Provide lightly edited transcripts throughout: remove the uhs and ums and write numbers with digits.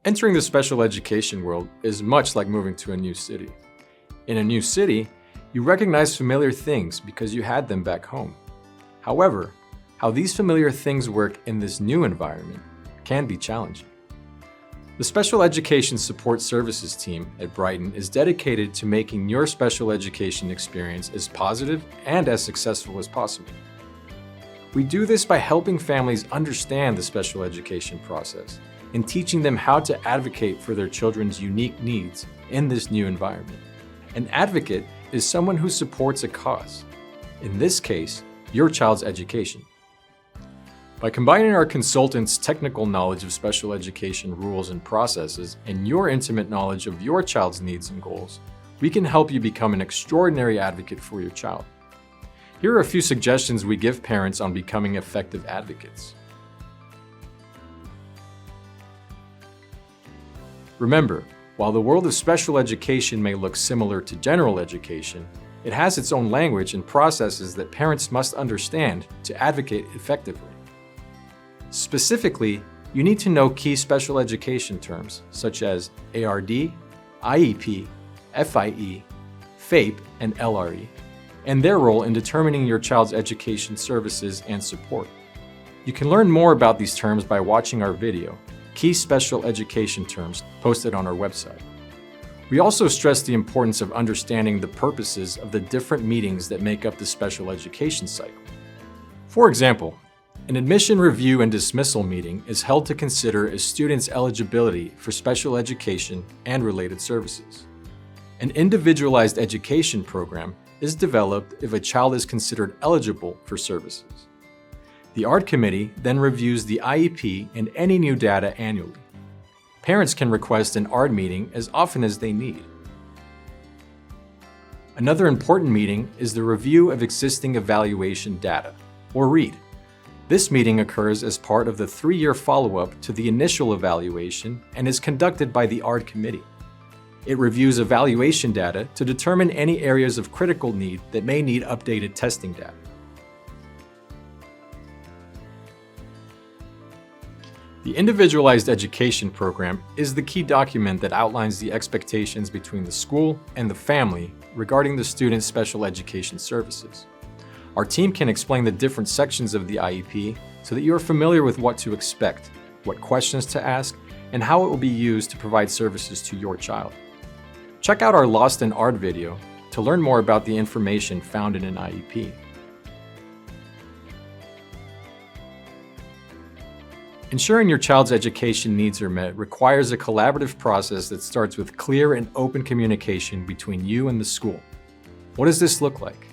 Entering the special education world is much like moving to a new city. In a new city, you recognize familiar things because you had them back home. However, how these familiar things work in this new environment can be challenging. The Special Education Support Services team at Brighton is dedicated to making your special education experience as positive and as successful as possible. We do this by helping families understand the special education process and teaching them how to advocate for their children's unique needs in this new environment. An advocate is someone who supports a cause, in this case, your child's education. By combining our consultants' technical knowledge of special education rules and processes and your intimate knowledge of your child's needs and goals, we can help you become an extraordinary advocate for your child. Here are a few suggestions we give parents on becoming effective advocates. Remember, while the world of special education may look similar to general education, it has its own language and processes that parents must understand to advocate effectively. Specifically, you need to know key special education terms such as ARD, IEP, FIE, FAPE, and LRE, and their role in determining your child's education services and support. You can learn more about these terms by watching our video, Key Special Education Terms, posted on our website. We also stress the importance of understanding the purposes of the different meetings that make up the special education cycle. For example, an admission review and dismissal meeting is held to consider a student's eligibility for special education and related services. An individualized education program is developed if a child is considered eligible for services. The ARD committee then reviews the IEP and any new data annually. Parents can request an ARD meeting as often as they need. Another important meeting is the review of existing evaluation data, or READ. This meeting occurs as part of the 3-year follow-up to the initial evaluation and is conducted by the ARD committee. It reviews evaluation data to determine any areas of critical need that may need updated testing data. The Individualized Education Program is the key document that outlines the expectations between the school and the family regarding the student's special education services. Our team can explain the different sections of the IEP so that you are familiar with what to expect, what questions to ask, and how it will be used to provide services to your child. Check out our Lost in ARD video to learn more about the information found in an IEP. Ensuring your child's education needs are met requires a collaborative process that starts with clear and open communication between you and the school. What does this look like?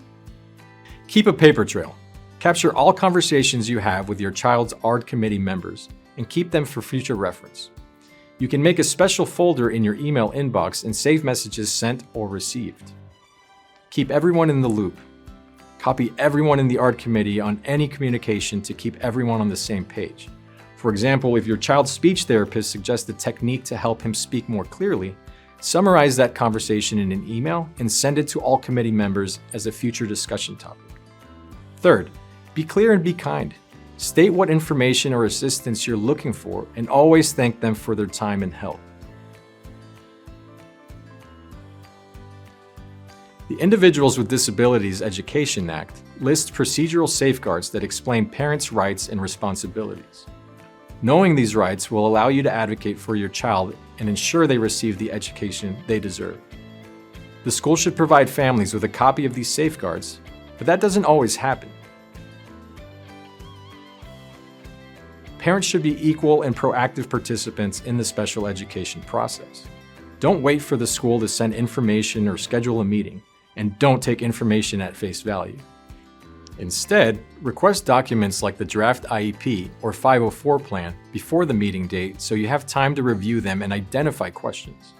Keep a paper trail. Capture all conversations you have with your child's ARD committee members and keep them for future reference. You can make a special folder in your email inbox and save messages sent or received. Keep everyone in the loop. Copy everyone in the ARD committee on any communication to keep everyone on the same page. For example, if your child's speech therapist suggests a technique to help him speak more clearly, summarize that conversation in an email and send it to all committee members as a future discussion topic. Third, be clear and be kind. State what information or assistance you're looking for and always thank them for their time and help. The Individuals with Disabilities Education Act lists procedural safeguards that explain parents' rights and responsibilities. Knowing these rights will allow you to advocate for your child and ensure they receive the education they deserve. The school should provide families with a copy of these safeguards, but that doesn't always happen. Parents should be equal and proactive participants in the special education process. Don't wait for the school to send information or schedule a meeting, and don't take information at face value. Instead, request documents like the draft IEP or 504 plan before the meeting date so you have time to review them and identify questions.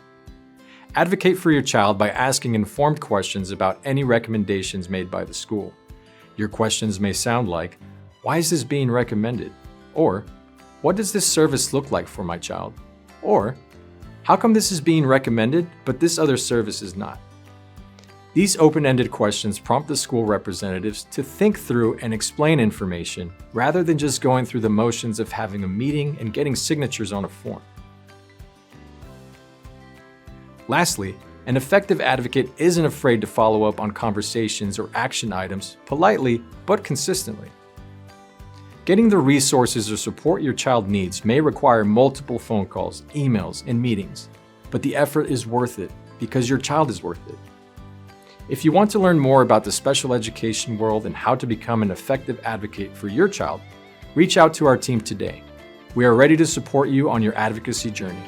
Advocate for your child by asking informed questions about any recommendations made by the school. Your questions may sound like, "Why is this being recommended?" Or, "What does this service look like for my child?" Or, "How come this is being recommended, but this other service is not?" These open-ended questions prompt the school representatives to think through and explain information rather than just going through the motions of having a meeting and getting signatures on a form. Lastly, an effective advocate isn't afraid to follow up on conversations or action items politely but consistently. Getting the resources or support your child needs may require multiple phone calls, emails, and meetings, but the effort is worth it because your child is worth it. If you want to learn more about the special education world and how to become an effective advocate for your child, reach out to our team today. We are ready to support you on your advocacy journey.